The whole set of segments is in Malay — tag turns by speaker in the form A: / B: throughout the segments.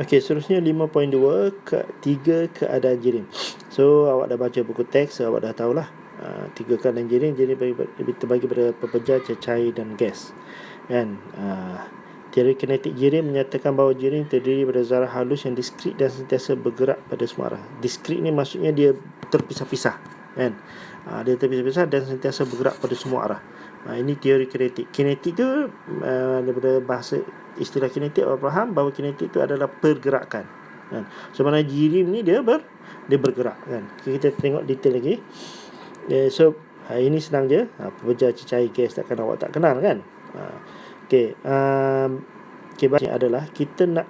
A: Okey, seterusnya 5.2 3 keadaan jirim. So awak dah baca buku teks, awak dah tahulah tiga keadaan jirim. Jadi terbagi pada pepejar, cecair dan gas. Kan? Teori kinetik jirim menyatakan bahawa jirim terdiri daripada zarah halus yang diskrit dan sentiasa bergerak pada semua arah. Diskrit ni maksudnya dia terpisah-pisah, kan? Dia terpisah-pisah dan sentiasa bergerak pada semua arah. Ini teori kinetik. Kinetik tu daripada bahasa istilah kinetik, awak faham bahawa kinetik itu adalah pergerakan, kan? So mana jirim ni dia bergerak, kan? Kita tengok detail lagi. So ini senang je. Pepejar, cecair, gas takkan awak tak kenal, kan? Okey, baca adalah kita nak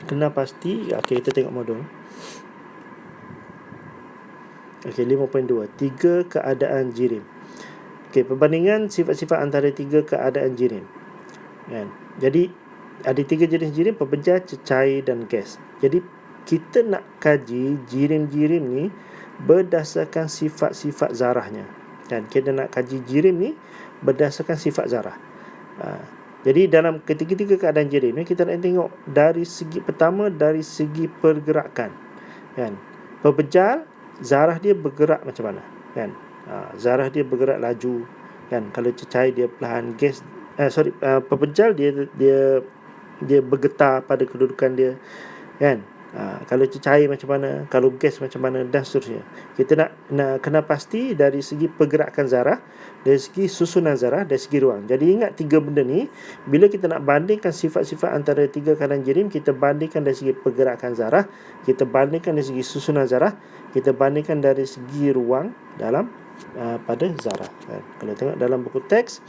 A: kena pasti. Okey, kita tengok modul. Okey, 5.2 3 keadaan jirim. Okey, perbandingan sifat-sifat antara 3 keadaan jirim, kan? Jadi ada 3 jenis jirim: pepejar, cecair dan gas. Jadi kita nak kaji jirim-jirim ni berdasarkan sifat-sifat zarahnya, kan? Kita nak kaji jirim ni berdasarkan sifat zarah. Jadi dalam ketiga-tiga keadaan jirim ni kita nak tengok dari segi pertama, dari segi pergerakan, kan? Pepejar, zarah dia bergerak macam mana, kan? Zarah dia bergerak laju, kan? Kalau cecair dia perlahan. Gas pepejar dia bergetar pada kedudukan dia, kan? Kalau cecair macam mana, kalau gas macam mana, dan seterusnya. Kita nak kena pasti dari segi pergerakan zarah, dari segi susunan zarah, dari segi ruang. Jadi ingat tiga benda ni, bila kita nak bandingkan sifat-sifat antara tiga keadaan jirim, kita bandingkan dari segi pergerakan zarah, kita bandingkan dari segi susunan zarah, kita bandingkan dari segi ruang dalam pada zarah, kan? Kalau tengok dalam buku teks,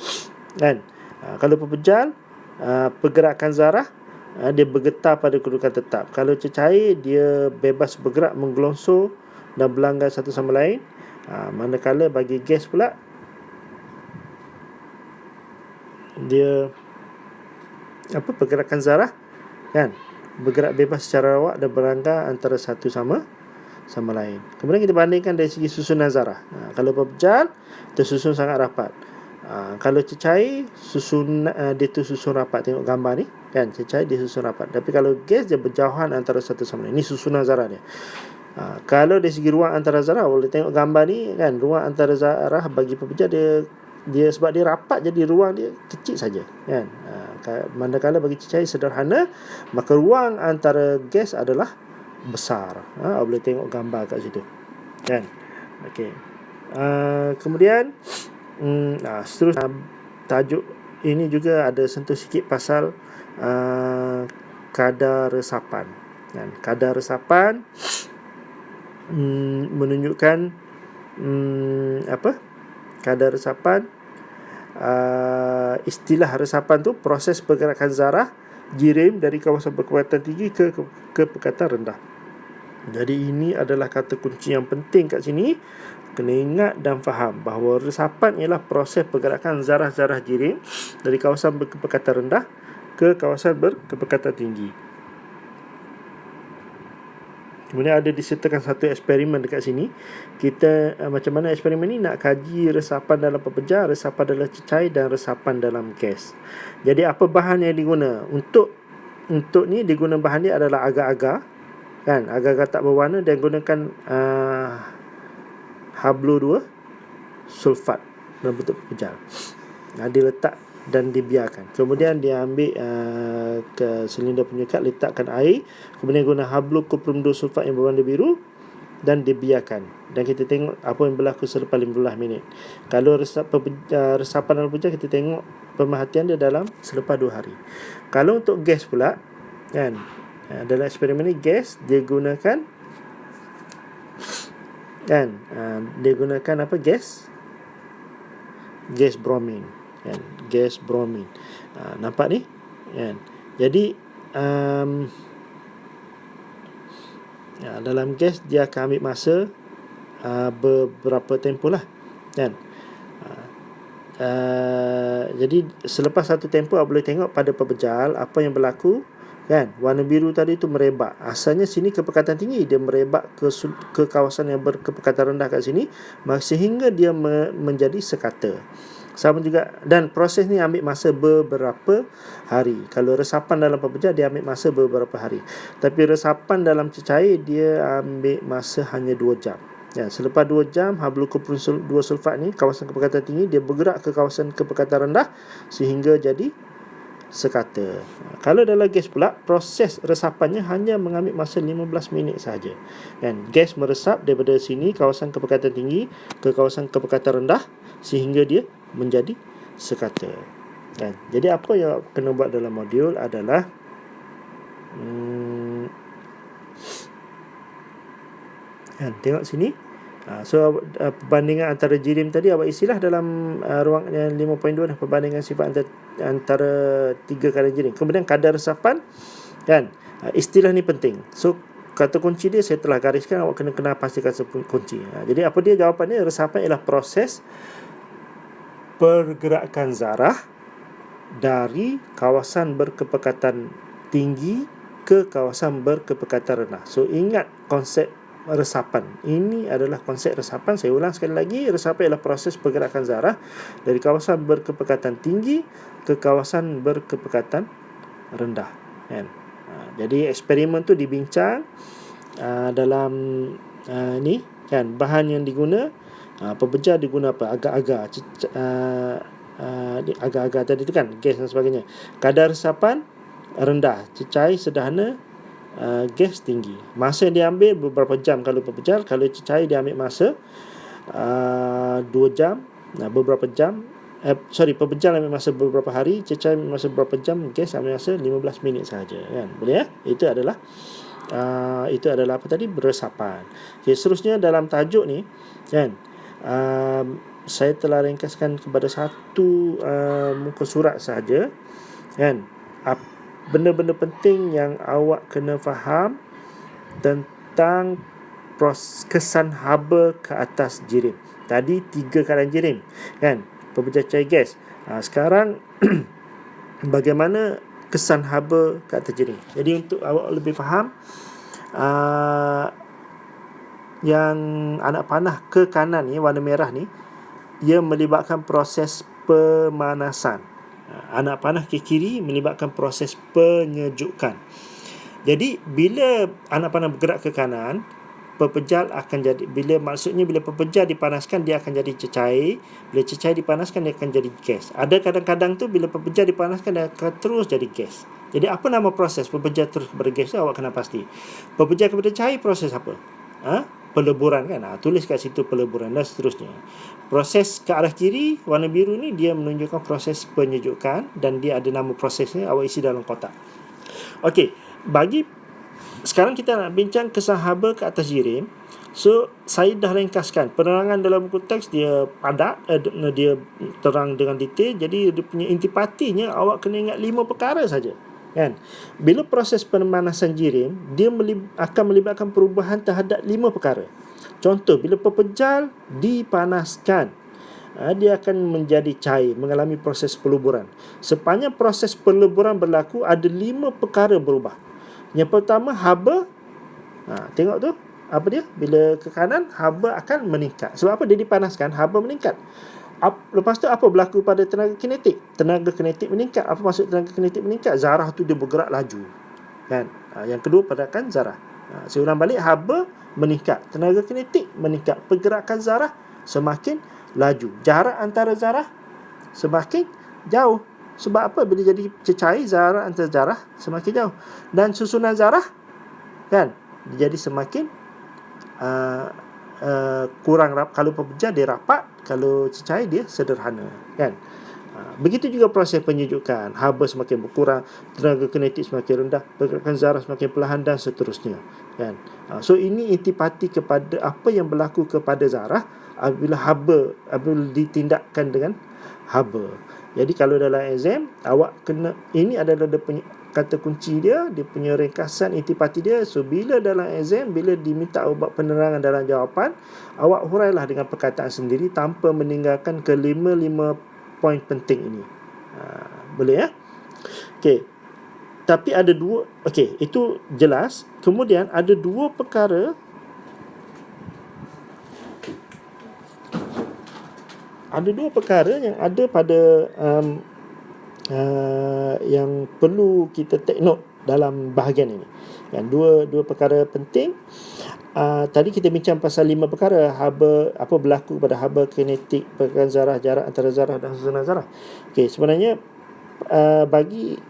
A: kan, kalau pepejar, pergerakan zarah, dia bergetar pada kedudukan tetap. Kalau cecair, dia bebas bergerak, menggelonsor dan berlanggar satu sama lain. Manakala bagi gas pula, dia pergerakan zarah, kan, bergerak bebas secara rawak dan berlanggar antara satu sama lain. Kemudian kita bandingkan dari segi susunan zarah. Kalau pepejar, tersusun sangat rapat. Kalau cecair, dia tu susun rapat. Tengok gambar ni, kan, cecair dia susun rapat. Tapi kalau gas, dia berjauhan antara satu sama lain. Ini susunan zarah dia. Kalau dari segi ruang antara zarah, boleh tengok gambar ni, kan, ruang antara zarah bagi pepejar, dia sebab dia rapat, jadi ruang dia kecil saja, kan. Manakala bagi cecair sederhana, maka ruang antara gas adalah besar. Boleh tengok gambar kat situ, kan. Okey. Kemudian seterusnya, tajuk ini juga ada sentuh sikit pasal kadar resapan, kan. Kadar resapan menunjukkan kadar resapan. Istilah resapan tu proses pergerakan zarah jirim dari kawasan berkekuatan tinggi ke kepekatan rendah. Jadi ini adalah kata kunci yang penting kat sini. Kena ingat dan faham bahawa resapan ialah proses pergerakan zarah-zarah jirim dari kawasan berkepekatan rendah ke kawasan berkepekatan tinggi. Kemudian ada disertakan satu eksperimen dekat sini. Kita macam mana eksperimen ni? Nak kaji resapan dalam pepejar, resapan dalam cecair dan resapan dalam gas. Jadi apa bahan yang diguna? Untuk ni diguna bahan dia adalah agar-agar, kan, agar-agar tak berwarna, dan gunakan Hablo 2 sulfat dalam bentuk pepejar. Diletak dan dibiarkan. Kemudian dia ambil ke silinder penyekat, letakkan air, kemudian guna Hablo kuprum 2 sulfat yang berwarna biru dan dibiarkan. Dan kita tengok apa yang berlaku selepas 15 minit. Kalau resapan dalam pepejar, kita tengok pemerhatian dia dalam selepas 2 hari. Kalau untuk gas pula, kan, dalam eksperimen ni gas dia gunakan, kan, dia gunakan apa? Gas bromin, kan, gas bromin. Nampak ni, kan. Jadi dalam gas dia akan ambil masa beberapa tempoh lah, kan. Jadi selepas satu tempoh, boleh tengok pada pepejar apa yang berlaku, kan. Warna biru tadi tu merebak. Asalnya sini kepekatan tinggi, dia merebak ke kawasan yang berkepekatan rendah kat sini, sehingga dia menjadi sekata. Sama juga, dan proses ni ambil masa beberapa hari. Kalau resapan dalam pepejal dia ambil masa beberapa hari. Tapi resapan dalam cecair dia ambil masa hanya 2 jam. Ya, selepas 2 jam hydrochlorofluorocarbon 2 sulfat ni, kawasan kepekatan tinggi, dia bergerak ke kawasan kepekatan rendah sehingga jadi sekata. Kalau dalam gas pula, proses resapannya hanya mengambil masa 15 minit sahaja. Kan? Gas meresap daripada sini, kawasan kepekatan tinggi, ke kawasan kepekatan rendah sehingga dia menjadi sekata. Kan? Jadi apa yang kena buat dalam modul adalah tengok sini. So perbandingan antara jirim tadi awak isilah dalam ruang yang 5.2 perbandingan sifat antara 3 keadaan jirim. Kemudian kadar resapan, kan, istilah ni penting. So kata kunci dia saya telah gariskan, awak kena kenal pasti kata kunci. Jadi apa dia jawapannya? Resapan ialah proses pergerakan zarah dari kawasan berkepekatan tinggi ke kawasan berkepekatan rendah. So ingat konsep resapan. Ini adalah konsep resapan. Saya ulang sekali lagi, resapan ialah proses pergerakan zarah dari kawasan berkepekatan tinggi ke kawasan berkepekatan rendah. Kan? Jadi eksperimen tu dibincang dalam ni, kan, bahan yang diguna, pepejal diguna apa? Agar-agar agar-agar tadi tu, kan, gas dan sebagainya. Kadar resapan rendah, cecair sederhana, gas tinggi. Masa yang diambil beberapa jam kalau pepejal. Kalau cecair dia ambil masa 2 jam, beberapa jam. Pepejal ambil masa beberapa hari, cecair ambil masa beberapa jam, gas ambil masa 15 minit sahaja, kan? Boleh ya? Itu adalah apa tadi? Resapan. Okay, seterusnya dalam tajuk ni, kan, saya telah ringkaskan kepada satu muka surat sahaja, kan. Benda-benda penting yang awak kena faham tentang kesan haba ke atas jirim. Tadi 3 keadaan jirim, kan, pepejal cair gas. Sekarang bagaimana kesan haba ke atas jirim. Jadi untuk awak lebih faham, yang anak panah ke kanan ni, warna merah ni, ia melibatkan proses pemanasan. Anak panah ke kiri melibatkan proses penyejukan. Jadi bila anak panah bergerak ke kanan, pepejal akan jadi, bila pepejal dipanaskan dia akan jadi cecair. Bila cecair dipanaskan dia akan jadi gas. Ada kadang-kadang tu bila pepejal dipanaskan dia akan terus jadi gas. Jadi apa nama proses pepejal terus kepada gas tu, awak kena pasti. Pepejal kepada cair, proses apa? Peleburan, kan. Tulis kat situ peleburan dan seterusnya. Proses ke arah kiri warna biru ni dia menunjukkan proses penyejukan dan dia ada nama prosesnya, awak isi dalam kotak. Okey, sekarang kita nak bincang kesan haba ke atas jirim. So saya dah ringkaskan penerangan dalam buku teks, dia padat, dia terang dengan detail. Jadi dia punya intipatinya awak kena ingat 5 perkara saja, kan. Bila proses pemanasan jirim, dia akan melibatkan perubahan terhadap 5 perkara. Contoh, bila pepejal dipanaskan, dia akan menjadi cair, mengalami proses peleburan. Sepanjang proses peleburan berlaku, ada 5 perkara berubah. Yang pertama, haba. Tengok tu, apa dia? Bila ke kanan, haba akan meningkat. Sebab apa? Dia dipanaskan, haba meningkat. Lepas tu apa berlaku pada tenaga kinetik? Tenaga kinetik meningkat. Apa maksud tenaga kinetik meningkat? Zarah tu dia bergerak laju, kan. Yang kedua, pergerakan zarah. Saya ulang balik, haba meningkat, tenaga kinetik meningkat, pergerakan zarah semakin laju, jarak antara zarah semakin jauh. Sebab apa? Bila jadi cecair, jarak antara zarah semakin jauh, dan susunan zarah, kan, jadi semakin kurang rapat. Kalau pepejal dia rapat, kalau cecair dia sederhana, kan. Begitu juga proses penyejukan, haba semakin berkurang, tenaga kinetik semakin rendah, pergerakan zarah semakin perlahan dan seterusnya, kan. So ini intipati kepada apa yang berlaku kepada zarah apabila ditindakkan dengan haba. Jadi kalau dalam exam awak kena, ini adalah dia punya kata kunci dia punya ringkasan intipati dia. So bila dalam exam, bila diminta buat penerangan dalam jawapan, awak hurailah dengan perkataan sendiri tanpa meninggalkan kelima poin penting ini. Boleh ya? Okey. Tapi ada 2, okey, itu jelas. Kemudian ada 2 perkara ada dua perkara yang ada pada yang perlu kita take note dalam bahagian ini. Dan dua perkara penting. Tadi kita bincang pasal 5 perkara apa berlaku pada haba, kinetik, pergerakan zarah, jarak antara zarah dan susunan zarah. Okey, sebenarnya bagi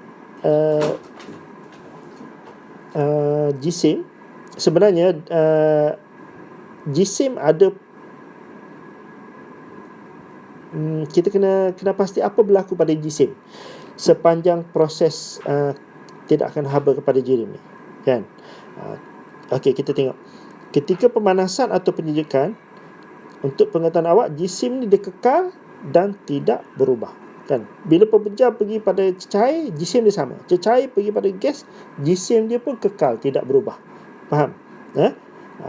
A: jisim, sebenarnya jisim ada kita kena pasti apa berlaku pada jisim sepanjang proses tidakkan haba kepada jirim ni, kan? Okey, kita tengok ketika pemanasan atau penyejukan, untuk pengetahuan awak, jisim ni dia kekal dan tidak berubah, kan? Bila pembejar pergi pada cecair, jisim dia sama. Cecair pergi pada gas, jisim dia pun kekal, tidak berubah. Faham?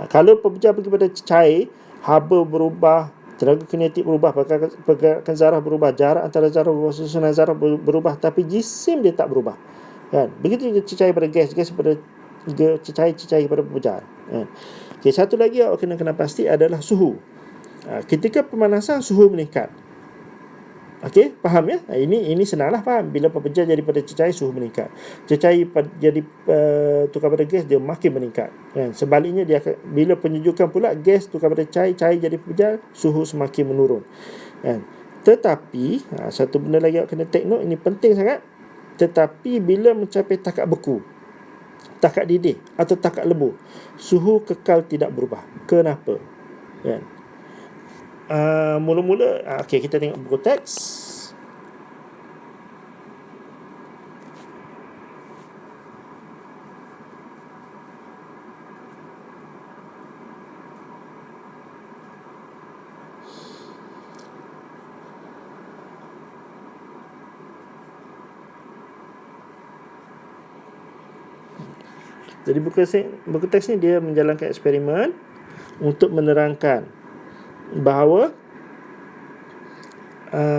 A: Kalau pembejar pergi pada cecair, haba berubah, tenaga kinetik berubah, pergerakan zarah berubah, jarak antara zarah berubah, susunan zarah berubah, tapi jisim dia tak berubah, kan? Begitu juga cecair pada gas pada cecair pada pembejar, kan? Okay, satu lagi awak kena pasti adalah suhu. Ketika pemanasan, suhu meningkat. Okey, faham ya? Ini senanglah faham. Bila pembejar jadi pada cecair, suhu meningkat. Cecair jadi tukar pada gas, dia makin meningkat, kan? Sebaliknya, bila penyejukan pula, gas tukar pada cair jadi pembejar, suhu semakin menurun, kan? Tetapi satu benda lagi awak kena take note, ini penting sangat. Tetapi bila mencapai takak beku, takak didih atau takak lembu, suhu kekal tidak berubah. Kenapa? Kan? Mula-mula, okey, kita tengok buku teks. Jadi buku teks ni dia menjalankan eksperimen untuk menerangkan bahawa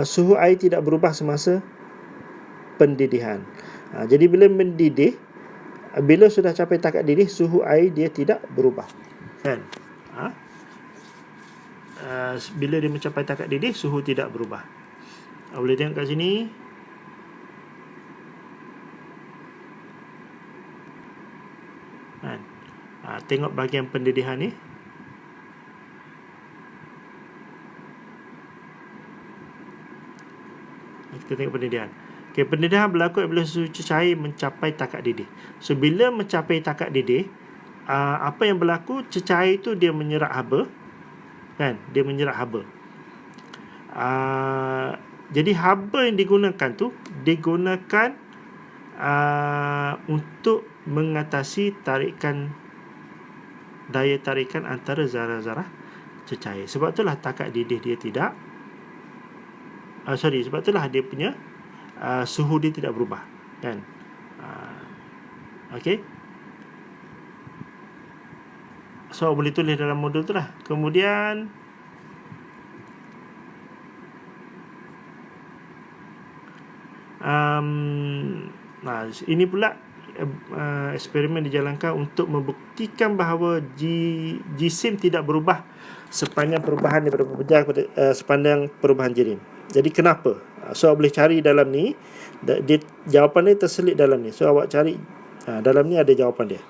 A: suhu air tidak berubah semasa pendidihan. Jadi bila mendidih, bila sudah capai takak didih, suhu air dia tidak berubah, kan? Bila dia mencapai takak didih, suhu tidak berubah. Boleh tengok kat sini. Tengok bahagian pendidihan ni. Kita tengok pendidihan. Okay, pendidihan berlaku apabila suhu cecair mencapai takak didih. So, bila mencapai takak didih, apa yang berlaku? Cecair tu dia menyerap haba, kan? Dia menyerap haba. Jadi haba yang digunakan tu digunakan untuk mengatasi daya tarikan antara zarah-zarah cecair. Sebab itulah takak didih dia tidak sebab itulah dia punya suhu dia tidak berubah, kan? Okey, so boleh tulis dalam modul tu lah. Kemudian ini pula eksperimen dijalankan untuk membuktikan bahawa jisim tidak berubah sepanjang perubahan daripada pembejar sepanjang perubahan jirim. Jadi kenapa? So awak boleh cari dalam ni, jawapan dia terselit dalam ni. So awak cari dalam ni ada jawapan dia,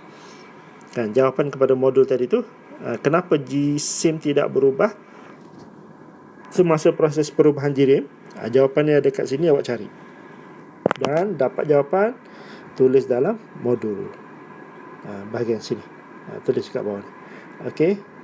A: kan? Jawapan kepada modul tadi tu, kenapa jisim tidak berubah semasa proses perubahan jirim. Jawapannya ada kat sini, awak cari dan dapat jawapan, tulis dalam modul bahagian sini, tulis kat bawah ni. Okey.